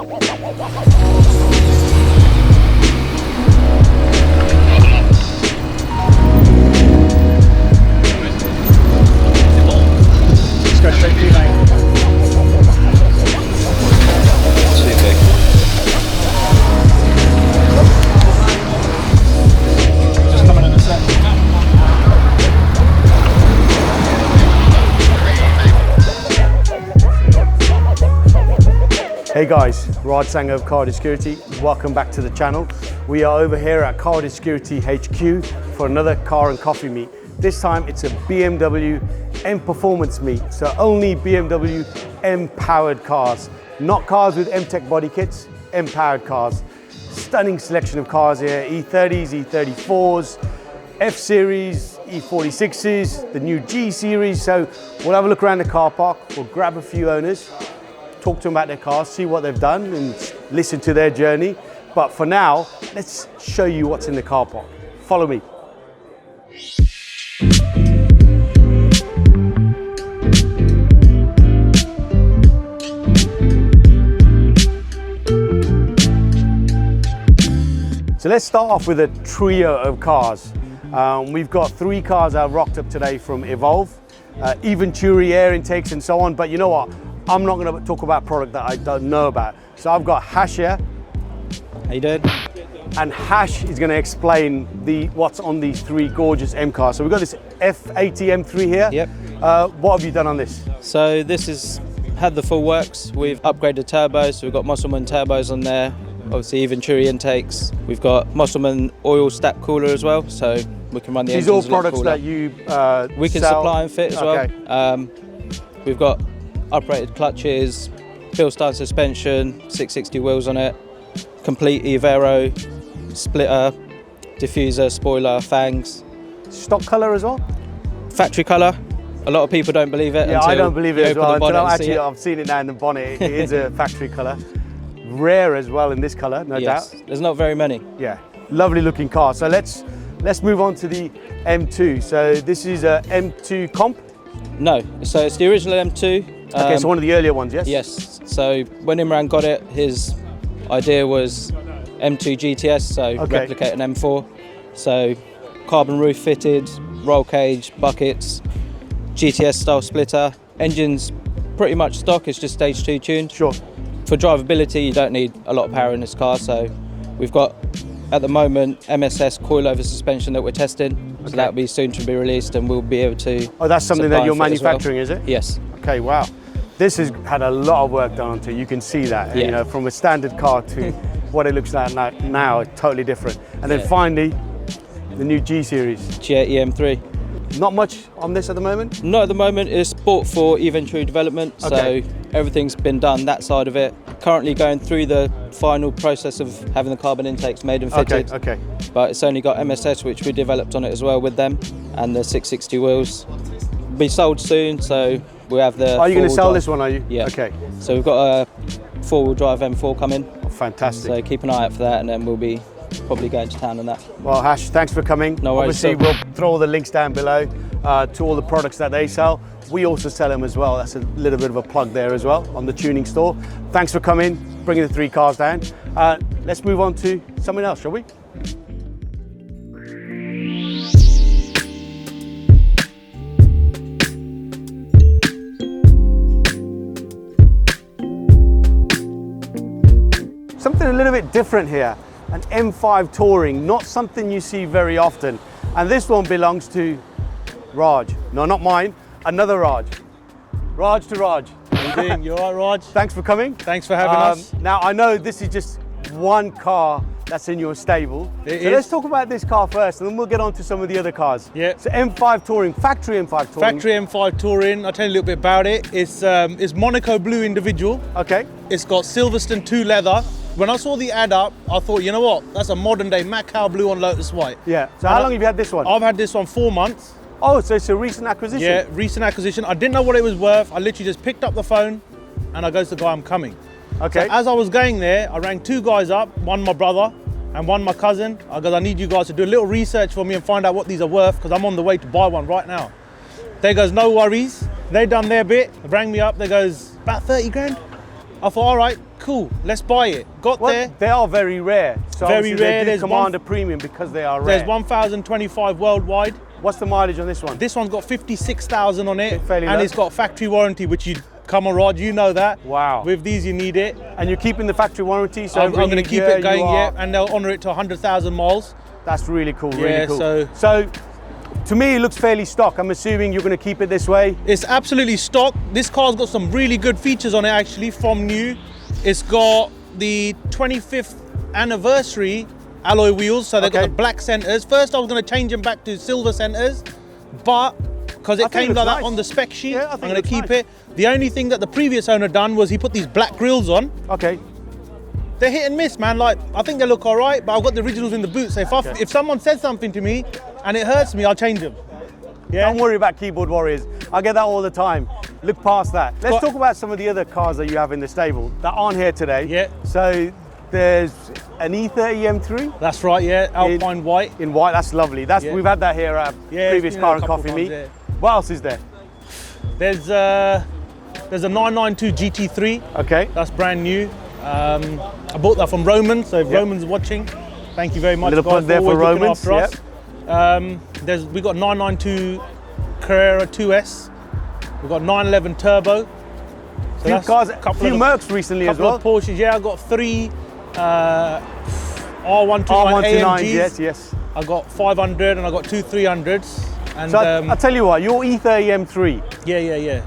Go straight to lane. Just coming in a sec. Hey guys, Raj Sang of Car Security. Welcome back to the channel. We are over here at Car Security HQ for another car and coffee meet. This time it's a BMW M performance meet, so only BMW M powered cars, not cars with M Tech body kits, M powered cars. Stunning selection of cars here, E30s, E34s, F Series, E46s, the new G Series. So we'll have a look around the car park, we'll grab a few owners, talk to them about their cars, see what they've done and listen to their journey. But for now, let's show you what's in the car park. Follow me. So let's start off with a trio of cars. We've got 3 cars that I've rocked up today from Evolve, Eventuri air intakes and so on, but you know what? I'm not going to talk about product that I don't know about. So I've got Hash here. How you doing? And Hash is going to explain what's on these 3 gorgeous M cars. So we've got this F80 M3 here. Yep. What have you done on this? So this has had the full works. We've upgraded turbos, so we've got Musselman turbos on there. Obviously Eventuri intakes. We've got Musselman oil stack cooler as well, so we can run the engines These a lot all products cooler. that you we can sell. supply and fit as Okay. well. We've got uprated clutches, Phil-style suspension, 660 wheels on it, complete Evero, splitter, diffuser, spoiler, fangs. Stock colour as well? Factory colour. A lot of people don't believe it. Yeah, until I don't believe it you as open well. the bonnet Until and see it. I've seen it now in the bonnet. It is a factory colour. Rare as well in this colour, no Yes, doubt. there's not very many. Yeah, lovely looking car. So let's move on to the M2. So this is a M2 comp. No, so it's the original M2. Okay, so one of the earlier ones, yes? Yes, so when Imran got it, his idea was M2 GTS, so replicate an M4. So carbon roof fitted, roll cage, buckets, GTS style splitter. Engine's pretty much stock, it's just stage 2 tuned. Sure. For drivability, you don't need a lot of power in this car, so we've got, at the moment, MSS coilover suspension that we're testing, so that'll be soon to be released and we'll be able to. Oh, that's something that you're manufacturing, well. is it? Yes. Okay, wow. This has had a lot of work done onto it. You can see that, Yeah. you know, from a standard car to what it looks like now, totally different. And then finally, the new G Series. G80 M3. Not much on this at the moment? Not at the moment, it's bought for Eventuri development, so everything's been done, that side of it. Currently going through the final process of having the carbon intakes made and fitted. Okay. But it's only got MSS, which we developed on it as well with them, and the 660 wheels. Be sold soon, so we have the. Are you going to sell this one, are you? Yeah. Okay. So we've got a 4-wheel drive M4 coming. Oh, fantastic. So keep an eye out for that, and then we'll be probably going to town on that. Well, Hash, thanks for coming. No worries. Obviously, we'll throw all the links down below to all the products that they sell. We also sell them as well. That's a little bit of a plug there as well on the tuning store. Thanks for coming, bringing the 3 cars down. Let's move on to something else, shall we? Something a little bit different here. An M5 Touring, not something you see very often. And this one belongs to Raj. No, not mine, another Raj. Raj to Raj. How you doing? You all right, Raj? Thanks for coming. Thanks for having us. Now, I know this is just one car that's in your stable. It so is. let's talk about this car first, and then we'll get on to some of the other cars. Yeah. So M5 Touring, factory M5 Touring. Factory M5 Touring, I'll tell you a little bit about it. It's Monaco blue individual. Okay. It's got Silverstone 2 leather. When I saw the ad up, I thought, you know what? That's a modern day Macau blue on Lotus white. Yeah. So how long have you had this one? I've had this one 4 months. Oh, so it's a recent acquisition. Yeah, recent acquisition. I didn't know what it was worth. I literally just picked up the phone and I goes to the guy, I'm coming. Okay. So as I was going there, I rang 2 guys up, one my brother and one my cousin. I goes, I need you guys to do a little research for me and find out what these are worth because I'm on the way to buy one right now. They goes, no worries. They done their bit, rang me up, they goes, about 30 grand. I thought, all right, cool, let's buy it. Got there. They are very rare. So Very rare. They do command a premium because they are rare. There's 1,025 worldwide. What's the mileage on this one? This one's got 56,000 on it, Fairly and low. it's got factory warranty, which you come on, Rod, you know that. Wow. With these, you need it. And you're keeping the factory warranty, so I'm going to keep year it going, you are- and they'll honour it to 100,000 miles. That's really cool. Yeah, Really cool. so- To me, it looks fairly stock. I'm assuming you're going to keep it this way. It's absolutely stock. This car's got some really good features on it, actually, from new. It's got the 25th anniversary alloy wheels, so they've got Okay. the black centers. First, I was going to change them back to silver centers, but because I it think came it like looks that nice. on the spec sheet, Yeah, I I'm think going it to keep looks nice. it. The only thing that the previous owner done was he put these black grills on. Okay. They're hit and miss, man. Like, I think they look all right, but I've got the originals in the boot. So if someone says something to me and it hurts me, I'll change them. Yeah. Don't worry about keyboard warriors. I get that all the time. Look past that. Let's Got- talk about some of the other cars that you have in the stable that aren't here today. Yeah. So there's an E30 M3 That's right, yeah. Alpine white. in white. That's lovely. Yeah. We've had that here at Yeah, previous it's been car a and couple coffee times, meet. yeah. What else is there? There's a 992 GT3. Okay. That's brand new. I bought that from Roman, so if Yep. Roman's watching, thank you very much. Little guys, plug there for always looking Romans, after us. We got 992 Carrera 2S. We've got 911 Turbo. So Few that's cars, a a couple few of Mercs recently as couple well. of Porsches. Yeah, I got 3 R129 R129, AMGs. yes. I got 500 and I got 2 300s. And So I'll tell you what, your E30 M3, yeah.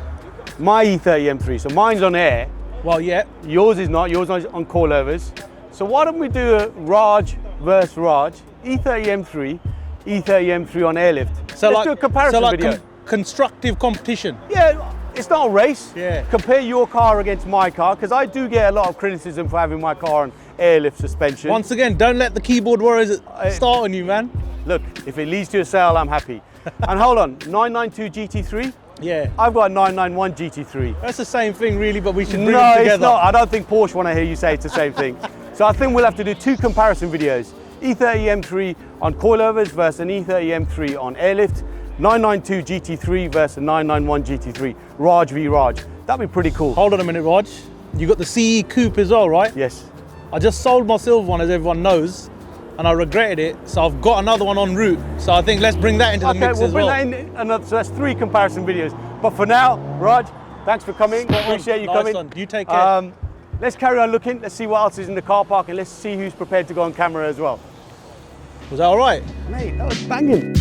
my E30 M3, so mine's on air, Well, yeah. yours is not on coilovers. So why don't we do a Raj versus Raj, E30 M3, E30 M3 on airlift. Let's do a comparison video. Constructive competition. Yeah, it's not a race. Yeah. Compare your car against my car, because I do get a lot of criticism for having my car on airlift suspension. Once again, don't let the keyboard warriors start on you, man. Look, if it leads to a sale, I'm happy. And hold on, 992 GT3? Yeah. I've got a 991 GT3. That's the same thing, really, but we should bring No, them together. it's not. I don't think Porsche want to hear you say it's the same thing. So I think we'll have to do 2 comparison videos. E30 M3 on coilovers versus an E30 M3 on airlift. 992 GT3 versus a 991 GT3. Raj v Raj. That'd be pretty cool. Hold on a minute, Raj. You got the CE Coupe as well, right? Yes. I just sold my silver one, as everyone knows, and I regretted it. So I've got another one en route. So I think let's bring that into the Okay, mix we'll as bring well. that in. Another, so that's 3 comparison videos. But for now, Raj, thanks for coming. Spot on. Appreciate you Nice coming. one. You take care. Let's carry on looking. Let's see what else is in the car park, and let's see who's prepared to go on camera as well. Was that all right? Mate, that was banging.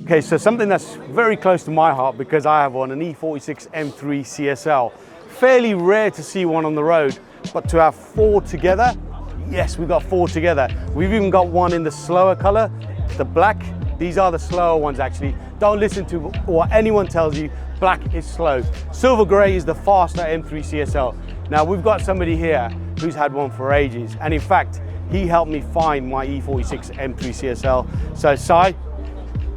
Okay, so something that's very close to my heart because I have one, an E46 M3 CSL. Fairly rare to see one on the road, but to have 4 together, yes, we've got 4 together. We've even got one in the slower color, the black. These are the slower ones actually. Don't listen to what anyone tells you, black is slow. Silver gray is the faster M3 CSL. Now we've got somebody here who's had one for ages, and in fact, he helped me find my E46 M3 CSL. So Sai,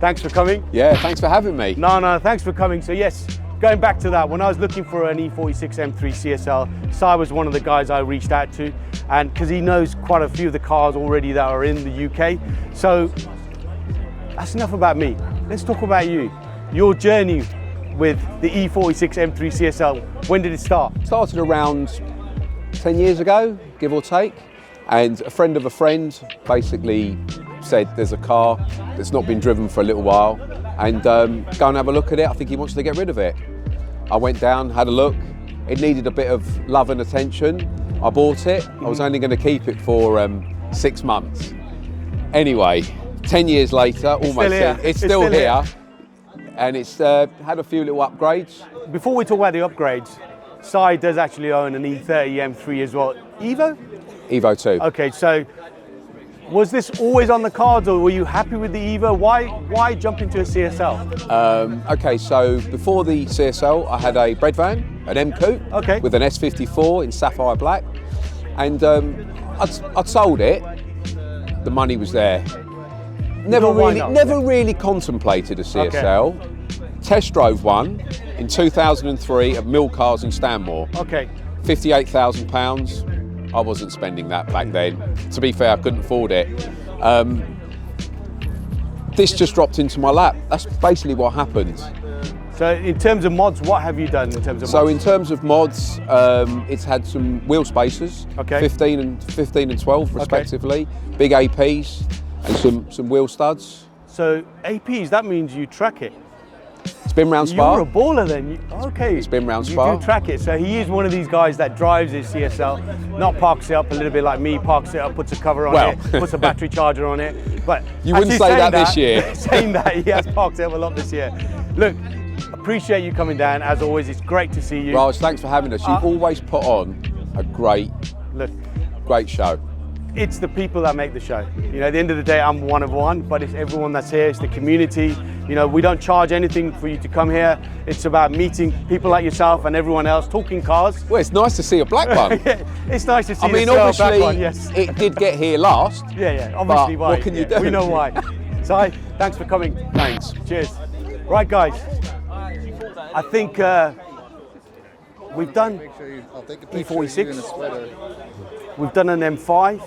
thanks for coming. Yeah, thanks for having me. No, thanks for coming. So yes, going back to that, when I was looking for an E46 M3 CSL, Sai was one of the guys I reached out to, and because he knows quite a few of the cars already that are in the UK. So that's enough about me. Let's talk about you. Your journey with the E46 M3 CSL, when did it start? Started around 10 years ago, give or take, and a friend of a friend basically said there's a car that's not been driven for a little while, and go and have a look at it. I think he wants to get rid of it. I went down, had a look. It needed a bit of love and attention. I bought it. I was only going to keep it for 6 months. Anyway, 10 years later, almost, it's still here. And it's had a few little upgrades. Before we talk about the upgrades, Sai does actually own an E30 M3 as well. Evo? Evo 2. Okay, so was this always on the cards, or were you happy with the Evo? Why jump into a CSL? Okay, so before the CSL, I had a bread van, an M Coupe, Okay. with an S54 in sapphire black, and I'd sold it. The money was there. never really contemplated a CSL. Test drove one in 2003 at M-Cars in Stanmore. Okay. £58,000. I wasn't spending that back then. To be fair, I couldn't afford it. This just dropped into my lap. That's basically what happened. So in terms of mods, what have you done in terms of mods? So in terms of mods, it's had some wheel spacers, 15 and 12 respectively, big APs and some wheel studs. So APs, that means you track it. It's been round Spa. You're a baller then. Okay. It's been round Spa. You do track it. So he is one of these guys that drives his CSL, not parks it up a little bit like me, parks it up, puts a cover on it, puts a battery charger on it. But you wouldn't say that this year. Saying that, he has parked it up a lot this year. Look, appreciate you coming down. As always, it's great to see you. Raj, thanks for having us. You've always put on a great show. It's the people that make the show. You know, at the end of the day, I'm one of one, but it's everyone that's here. It's the community. You know, we don't charge anything for you to come here. It's about meeting people like yourself and everyone else, talking cars. Well, it's nice to see a black one. Yeah, it's nice to see. I mean, obviously, black one, yes. It did get here last. Yeah, obviously. Why? What can you do? We know why. Si, thanks for coming. Thanks. Cheers. Right, guys. I think we've done E46. We've done an M5.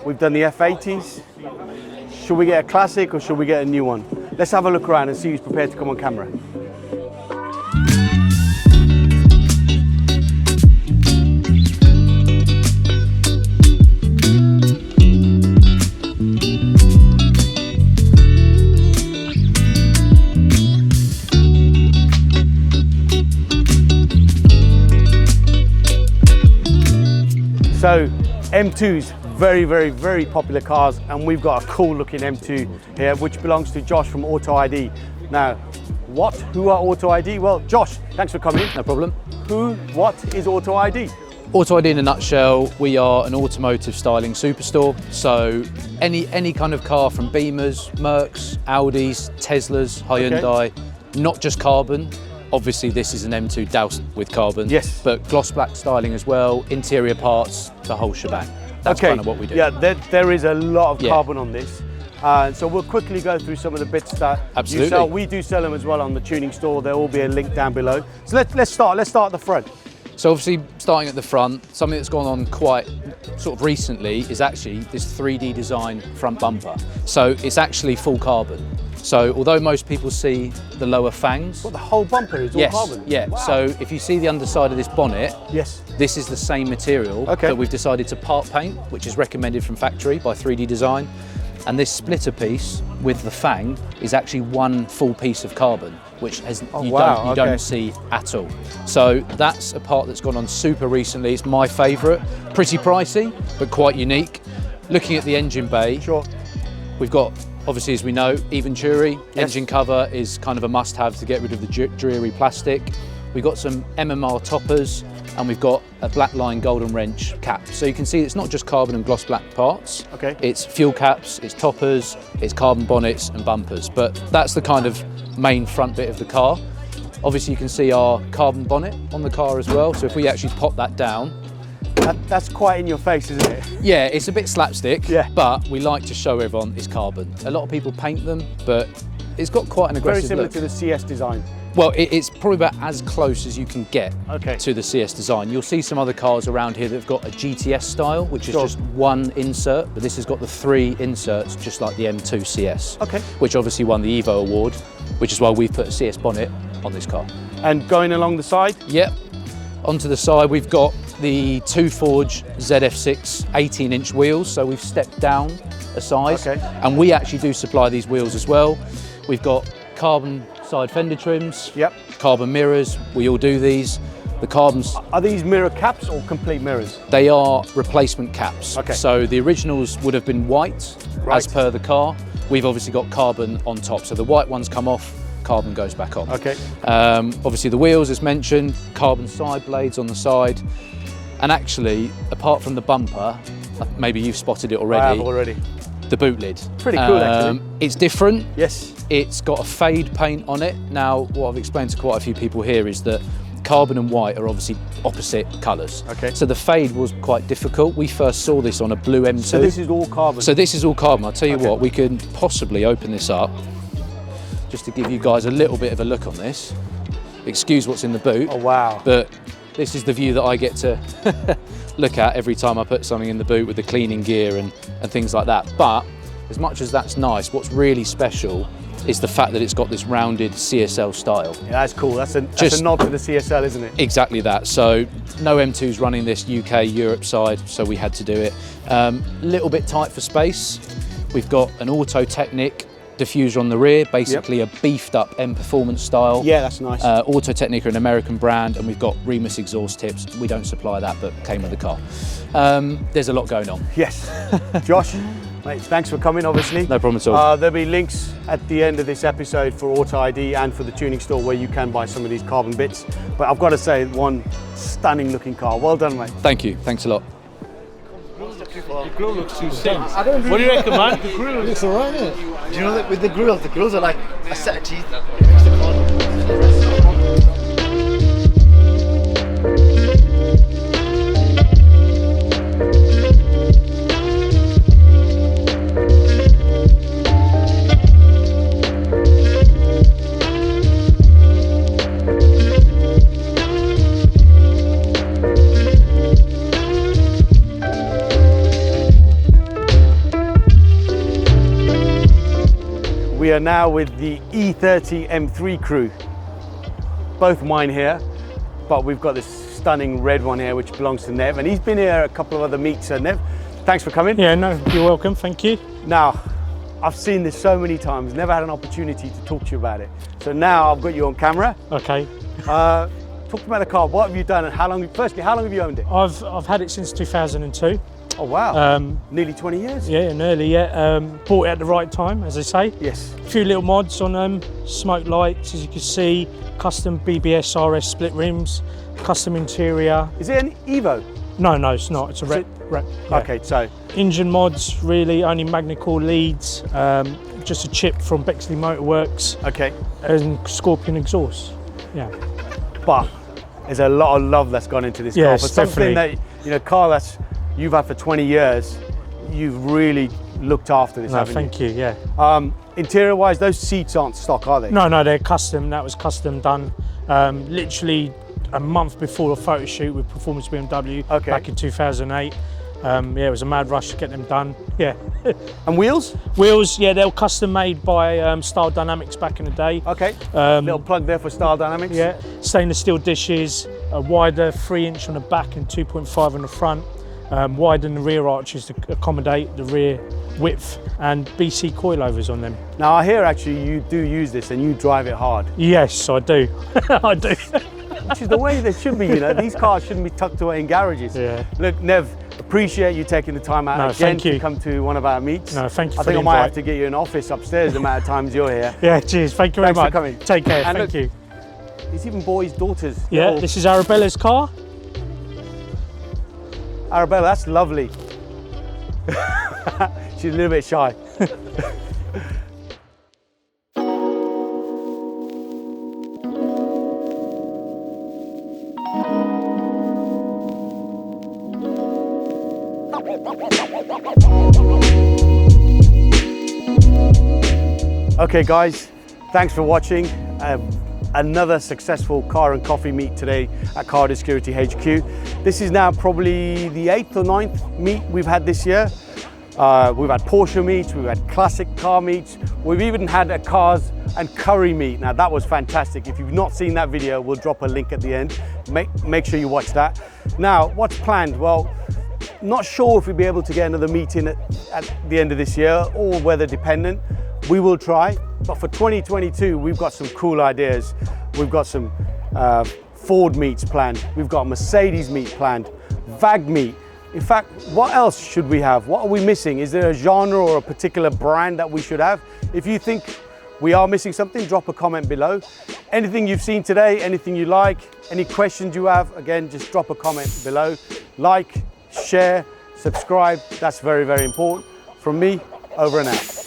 We've done the F80s. Should we get a classic or should we get a new one? Let's have a look around and see who's prepared to come on camera. So M2s, very, very, very popular cars, and we've got a cool looking M2 here, which belongs to Josh from AutoID. Now, who are AutoID? Well, Josh, thanks for coming. No problem. What is AutoID? AutoID in a nutshell, we are an automotive styling superstore. So any kind of car from Beamers, Mercs, Audis, Teslas, Hyundai, not just carbon. Obviously this is an M2 doused with carbon, yes, but gloss black styling as well, interior parts, the whole shebang. That's kind of what we do. Yeah, there is a lot of carbon on this. So we'll quickly go through some of the bits that you sell. We do sell them as well on the tuning store. There will be a link down below. So let's start at the front. So obviously starting at the front, something that's gone on quite sort of recently is actually this 3D design front bumper. So it's actually full carbon. So although most people see the lower fangs. What, the whole bumper is all carbon? Yeah, wow. So if you see the underside of this bonnet, yes, this is the same material that we've decided to part paint, which is recommended from factory by 3D Design. And this splitter piece with the fang is actually one full piece of carbon, which you don't see at all. So that's a part that's gone on super recently. It's my favourite. Pretty pricey, but quite unique. Looking at the engine bay, we've got, obviously, as we know, Eventuri engine cover is kind of a must-have to get rid of the dreary plastic. We've got some MMR toppers, and we've got a black line golden wrench cap. So you can see it's not just carbon and gloss black parts. It's fuel caps, it's toppers, it's carbon bonnets and bumpers. But that's the kind of main front bit of the car. Obviously you can see our carbon bonnet on the car as well. So if we actually pop that down, that's quite in your face, isn't it? Yeah, it's a bit slapstick, but we like to show everyone it's carbon. A lot of people paint them, but it's got quite an aggressive look. Very similar to the CS design. Well, it's probably about as close as you can get to the CS design. You'll see some other cars around here that have got a GTS style, which is just one insert, but this has got the 3 inserts, just like the M2 CS, which obviously won the Evo award, which is why we've put a CS bonnet on this car. And going along the side? Yep. Onto the side, we've got the 2Forge ZF6 18-inch wheels, so we've stepped down a size, and we actually do supply these wheels as well. We've got carbon side fender trims, carbon mirrors, we all do these. The carbons. Are these mirror caps or complete mirrors? They are replacement caps. So the originals would have been white as per the car. We've obviously got carbon on top, so the white ones come off, carbon goes back on. Obviously the wheels, as mentioned, carbon side blades on the side. And actually, apart from the bumper, maybe you've spotted it already. I have already. The boot lid. Pretty cool, actually. It's different. Yes. It's got a fade paint on it. Now, what I've explained to quite a few people here is that carbon and white are obviously opposite colours. Okay. So the fade was quite difficult. We first saw this on a blue M2. So this is all carbon? So this is all carbon. I'll tell you Okay. what, we can possibly open this up just to give you guys a little bit of a look on this. Excuse what's in the boot. Oh, wow. But this is the view that I get to look at every time I put something in the boot with the cleaning gear and things like that. But as much as that's nice, what's really special is the fact that it's got this rounded CSL style. Yeah, that's cool. That's a nod to the CSL, isn't it? Exactly that. So no M2's running this UK, Europe side, so we had to do it. Little bit tight for space. We've got an Auto Technic diffuser on the rear, basically a beefed up M Performance style. Yeah, that's nice. Auto Technic are an American brand, and we've got Remus exhaust tips. We don't supply that, but came with the car. There's a lot going on. Yes. Josh, mate, thanks for coming, obviously. No problem at all. There'll be links at the end of this episode for AutoID and for the tuning store where you can buy some of these carbon bits. But I've got to say, one stunning looking car. Well done, mate. Thank you. Thanks a lot. The grill looks too dense. What do you reckon, man? The grill looks alright, isn't it? Do you know that with the grills are like a set of teeth. It makes the car We are now with the E30 M3 crew. Both mine here, but we've got this stunning red one here which belongs to Nev, and he's been here a couple of other meets. So Nev, thanks for coming. Yeah, no, you're welcome, thank you. Now, I've seen this so many times, never had an opportunity to talk to you about it. So now I've got you on camera. Okay. Talk to me about the car. What have you done and how long, firstly, how long have you owned it? I've had it since 2002. Oh wow, nearly 20 years? Yeah, nearly, yeah. Bought it at the right time, as I say. Yes. A few little mods on them, smoke lights, as you can see, custom BBS RS split rims, custom interior. Is it an Evo? No, it's not, it's a rep. Yeah. Okay, so. Engine mods, really, only Magna-Core leads, just a chip from Bexley Motorworks. Okay. And Scorpion exhaust, yeah. But there's a lot of love that's gone into this car. Yes, For something definitely. that, you know, car that's you've had for 20 years, you've really looked after this, No, haven't thank you, yeah. Interior wise, those seats aren't stock, are they? No, they're custom. That was custom done. Literally a month before a photo shoot with Performance BMW back in 2008. Yeah, it was a mad rush to get them done. Yeah. And wheels? Wheels, yeah, they were custom made by Style Dynamics back in the day. Okay. Little plug there for Style Dynamics. Yeah. Stainless steel dishes, a wider 3-inch on the back and 2.5 on the front. Widen the rear arches to accommodate the rear width, and BC coilovers on them. Now I hear actually you do use this and you drive it hard. Yes, I do. I do. Which is the way they should be, you know. These cars shouldn't be tucked away in garages. Yeah. Look, Nev, appreciate you taking the time out again to come to one of our meets. No, thank you I for think the I might have invite. to get you an office upstairs the amount of times you're here. Yeah, cheers. Thank you very Thanks much. for coming. Take care. And Thank look, you. There's even boys' daughters. Yeah, this is Arabella's car. Arabella, that's lovely. She's a little bit shy. Okay guys, thanks for watching. Another successful car and coffee meet today at Car Security HQ. This is now probably the 8th or 9th meet we've had this year. We've had Porsche meets, we've had classic car meets, we've even had a cars and curry meet. Now that was fantastic. If you've not seen that video, we'll drop a link at the end. Make sure you watch that. Now, what's planned? Well, not sure if we'll be able to get another meeting at the end of this year, or weather dependent. We will try, but for 2022, we've got some cool ideas. We've got some Ford meets planned. We've got Mercedes meet planned, VAG meet. In fact, what else should we have? What are we missing? Is there a genre or a particular brand that we should have? If you think we are missing something, drop a comment below. Anything you've seen today, anything you like, any questions you have, again, just drop a comment below. Like, share, subscribe, that's very, very important. From me, over and out.